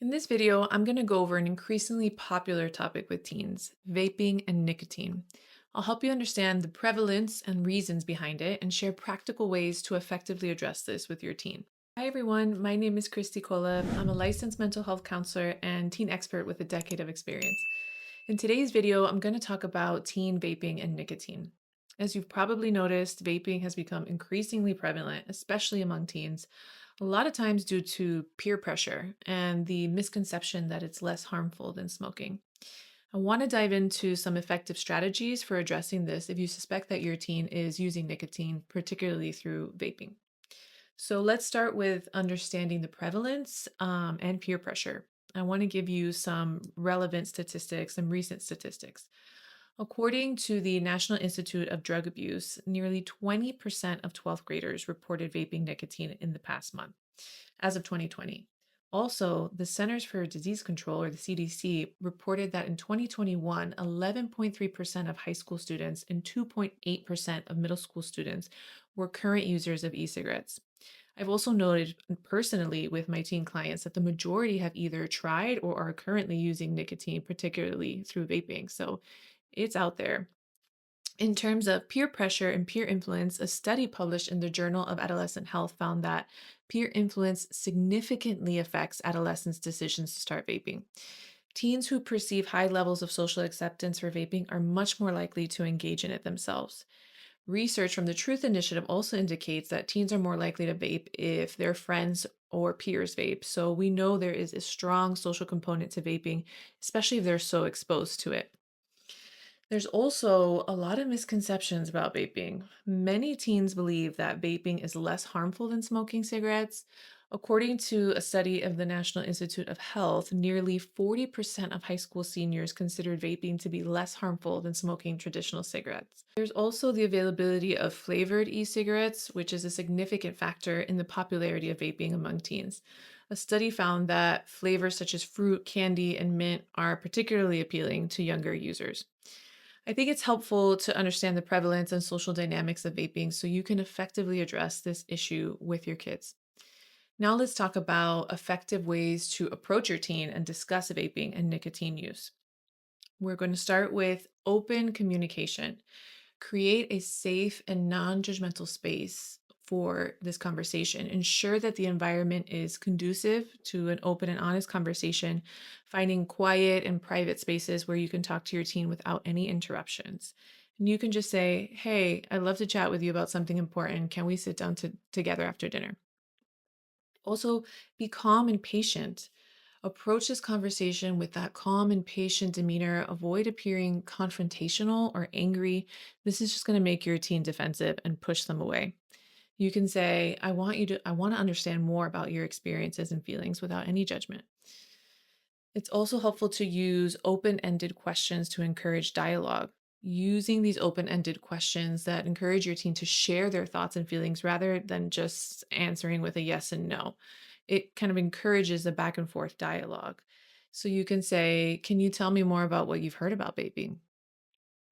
In this video, I'm going to go over an increasingly popular topic with teens, vaping and nicotine. I'll help you understand the prevalence and reasons behind it and share practical ways to effectively address this with your teen. Hi everyone, my name is Christy Kola. I'm a licensed mental health counselor and teen expert with a decade of experience. In today's video, I'm going to talk about teen vaping and nicotine. As you've probably noticed, vaping has become increasingly prevalent, especially among teens, a lot of times due to peer pressure and the misconception that it's less harmful than smoking. I want to dive into some effective strategies for addressing this if you suspect that your teen is using nicotine, particularly through vaping. So let's start with understanding the prevalence and peer pressure. I want to give you some relevant statistics, some recent statistics. According to the National Institute of Drug Abuse, nearly 20% of 12th graders reported vaping nicotine in the past month, as of 2020. Also, the Centers for Disease Control, or the CDC, reported that in 2021, 11.3% of high school students and 2.8% of middle school students were current users of e cigarettes. I've also noted personally with my teen clients that the majority have either tried or are currently using nicotine, particularly through vaping. So it's out there. In terms of peer pressure and peer influence, a study published in the Journal of Adolescent Health found that peer influence significantly affects adolescents' decisions to start vaping. Teens who perceive high levels of social acceptance for vaping are much more likely to engage in it themselves. Research from the Truth Initiative also indicates that teens are more likely to vape if their friends or peers vape. So we know there is a strong social component to vaping, especially if they're so exposed to it. There's also a lot of misconceptions about vaping. Many teens believe that vaping is less harmful than smoking cigarettes. According to a study of the National Institute of Health, nearly 40% of high school seniors considered vaping to be less harmful than smoking traditional cigarettes. There's also the availability of flavored e cigarettes, which is a significant factor in the popularity of vaping among teens. A study found that flavors such as fruit, candy, and mint are particularly appealing to younger users. I think it's helpful to understand the prevalence and social dynamics of vaping so you can effectively address this issue with your kids. Now, let's talk about effective ways to approach your teen and discuss vaping and nicotine use. We're going to start with open communication. Create a safe and non judgmental space for this conversation. Ensure that the environment is conducive to an open and honest conversation, finding quiet and private spaces where you can talk to your teen without any interruptions. And you can just say, "Hey, I'd love to chat with you about something important. Can we sit down together after dinner?" Also, be calm and patient. Approach this conversation with that calm and patient demeanor. Avoid appearing confrontational or angry. This is just going to make your teen defensive and push them away. You can say, I want to understand more about your experiences and feelings without any judgment. It's also helpful to use open ended questions to encourage dialogue. Using these open ended questions that encourage your teen to share their thoughts and feelings rather than just answering with a yes and no. It kind of encourages a back and forth dialogue. So you can say, "Can you tell me more about what you've heard about vaping?"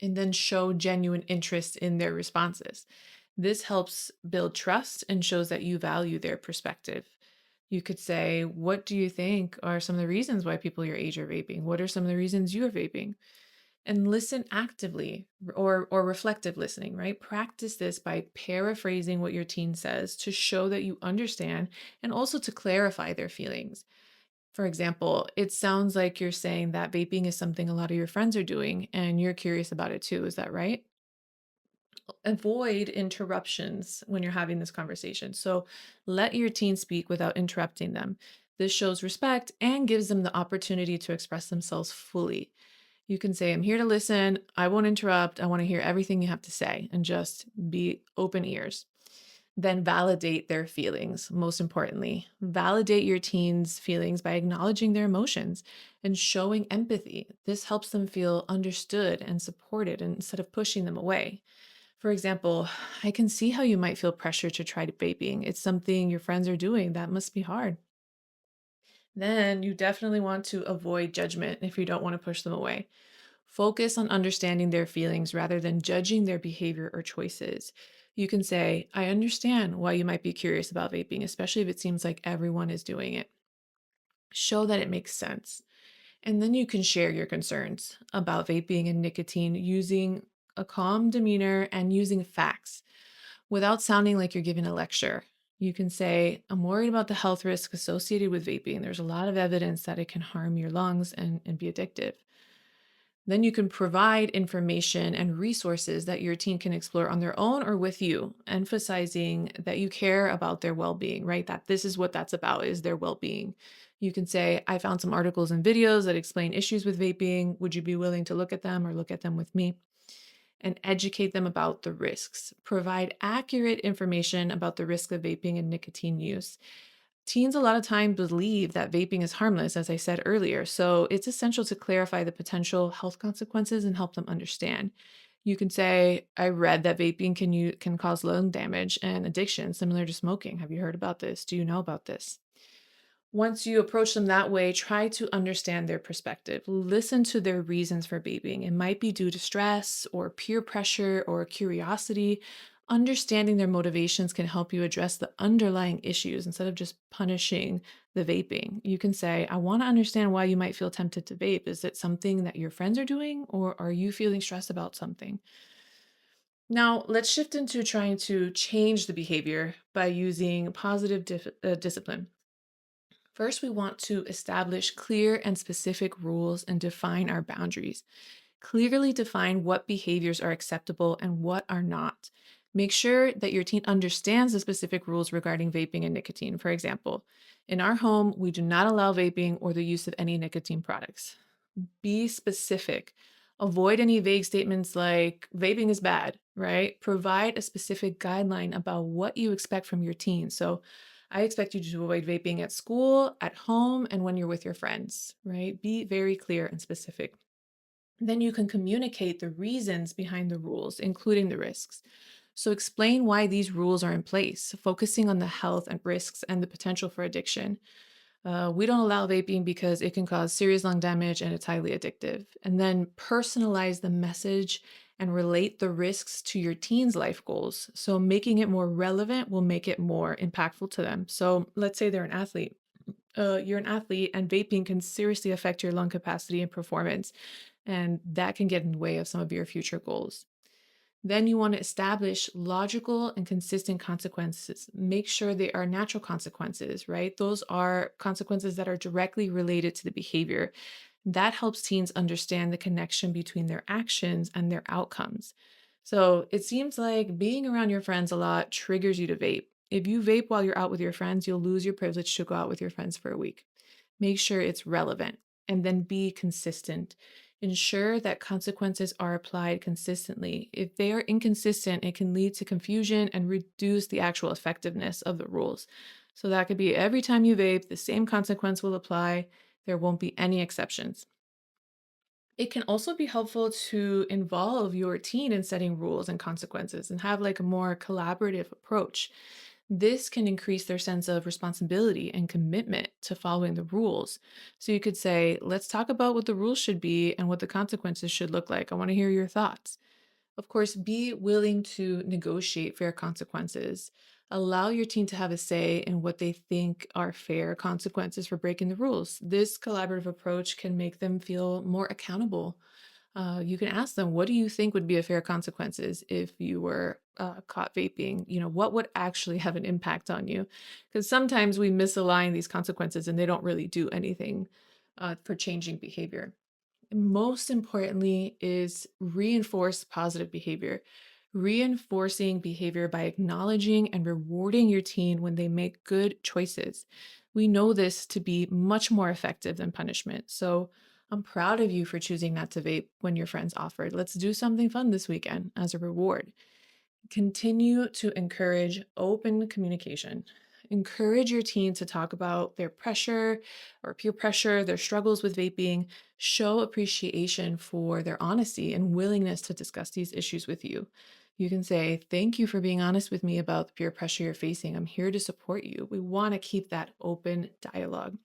And then show genuine interest in their responses. This helps build trust and shows that you value their perspective. You could say, "What do you think are some of the reasons why people your age are vaping? What are some of the reasons you're vaping?" And listen actively or reflective listening, right? Practice this by paraphrasing what your teen says to show that you understand and also to clarify their feelings. For example, it sounds like you're saying that vaping is something a lot of your friends are doing and you're curious about it too. Is that right? Avoid interruptions when you're having this conversation. So let your teen speak without interrupting them. This shows respect and gives them the opportunity to express themselves fully. You can say, "I'm here to listen. I won't interrupt. I want to hear everything you have to say," and just be open ears. Then validate their feelings. Most importantly, validate your teen's feelings by acknowledging their emotions and showing empathy. This helps them feel understood and supported instead of pushing them away. For example, "I can see how you might feel pressure to try vaping. It's something your friends are doing. That must be hard." Then you definitely want to avoid judgment if you don't want to push them away. Focus on understanding their feelings rather than judging their behavior or choices. You can say, "I understand why you might be curious about vaping, especially if it seems like everyone is doing it." Show that it makes sense. And then you can share your concerns about vaping and nicotine using a calm demeanor and using facts without sounding like you're giving a lecture. You can say, I'm worried about the health risk associated with vaping. There's a lot of evidence that it can harm your lungs and be addictive. Then you can provide information and resources that your teen can explore on their own or with you, emphasizing that you care about their well-being, right? That this is what that's about is their well-being. You can say, I found some articles and videos that explain issues with vaping. Would you be willing to look at them or look at them with me? And educate them about the risks. Provide accurate information about the risk of vaping and nicotine use. Teens a lot of time believe that vaping is harmless, as I said earlier, so it's essential to clarify the potential health consequences and help them understand. You can say, I read that vaping can cause lung damage and addiction similar to smoking. Have you heard about this? Do you know about this? Once you approach them that way, try to understand their perspective. Listen to their reasons for vaping. It might be due to stress or peer pressure or curiosity. Understanding their motivations can help you address the underlying issues instead of just punishing the vaping. You can say, I want to understand why you might feel tempted to vape. Is it something that your friends are doing, or are you feeling stressed about something? Now, let's shift into trying to change the behavior by using positive discipline. First, we want to establish clear and specific rules and define our boundaries. Clearly define what behaviors are acceptable and what are not. Make sure that your teen understands the specific rules regarding vaping and nicotine. For example, in our home, we do not allow vaping or the use of any nicotine products. Be specific. Avoid any vague statements like vaping is bad, right? Provide a specific guideline about what you expect from your teen. So, I expect you to avoid vaping at school, at home, and when you're with your friends, right? Be very clear and specific. Then you can communicate the reasons behind the rules, including the risks. So, explain why these rules are in place, focusing on the health and risks and the potential for addiction. We don't allow vaping because it can cause serious lung damage and it's highly addictive. And then personalize the message and relate the risks to your teen's life goals. So making it more relevant will make it more impactful to them. So let's say they're an athlete. You're an athlete, and vaping can seriously affect your lung capacity and performance. And that can get in the way of some of your future goals. Then you want to establish logical and consistent consequences. Make sure they are natural consequences, right? Those are consequences that are directly related to the behavior. That helps teens understand the connection between their actions and their outcomes. So it seems like being around your friends a lot triggers you to vape. If you vape while you're out with your friends, you'll lose your privilege to go out with your friends for a week. Make sure it's relevant and then be consistent. Ensure that consequences are applied consistently. If they are inconsistent, it can lead to confusion and reduce the actual effectiveness of the rules. So that could be every time you vape, the same consequence will apply. There won't be any exceptions. It can also be helpful to involve your teen in setting rules and consequences and have like a more collaborative approach. This can increase their sense of responsibility and commitment to following the rules. So you could say, let's talk about what the rules should be and what the consequences should look like. I want to hear your thoughts. Of course, be willing to negotiate fair consequences. Allow your teen to have a say in what they think are fair consequences for breaking the rules. This collaborative approach can make them feel more accountable. You can ask them, what do you think would be a fair consequences if you were caught vaping? What would actually have an impact on you? Because sometimes we misalign these consequences and they don't really do anything for changing behavior. Most importantly is reinforce positive behavior. Reinforcing behavior by acknowledging and rewarding your teen when they make good choices. We know this to be much more effective than punishment. So I'm proud of you for choosing not to vape when your friends offered. Let's do something fun this weekend as a reward. Continue to encourage open communication. Encourage your teen to talk about their pressure or peer pressure, their struggles with vaping. Show appreciation for their honesty and willingness to discuss these issues with you. You can say, thank you for being honest with me about the peer pressure you're facing. I'm here to support you. We want to keep that open dialogue.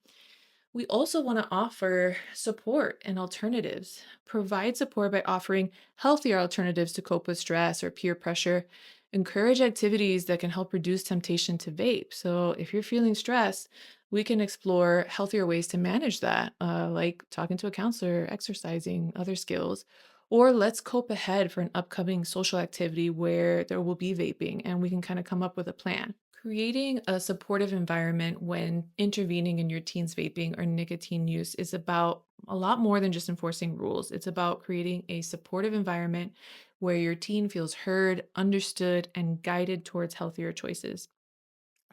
We also want to offer support and alternatives. Provide support by offering healthier alternatives to cope with stress or peer pressure. Encourage activities that can help reduce temptation to vape. So, if you're feeling stressed, We can explore healthier ways to manage that, like talking to a counselor, exercising, other skills. Or let's cope ahead for an upcoming social activity where there will be vaping and we can kind of come up with a plan. Creating a supportive environment when intervening in your teen's vaping or nicotine use is about a lot more than just enforcing rules. It's about creating a supportive environment where your teen feels heard, understood, and guided towards healthier choices.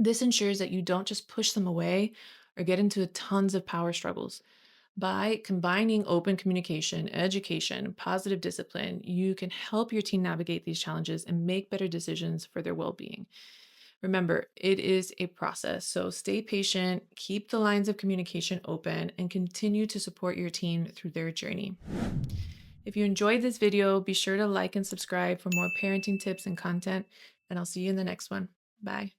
This ensures that you don't just push them away or get into tons of power struggles. By combining open communication, education, positive discipline, you can help your teen navigate these challenges and make better decisions for their well being. Remember, it is a process, so stay patient, keep the lines of communication open, and continue to support your teen through their journey. If you enjoyed this video, be sure to like and subscribe for more parenting tips and content, and I'll see you in the next one. Bye.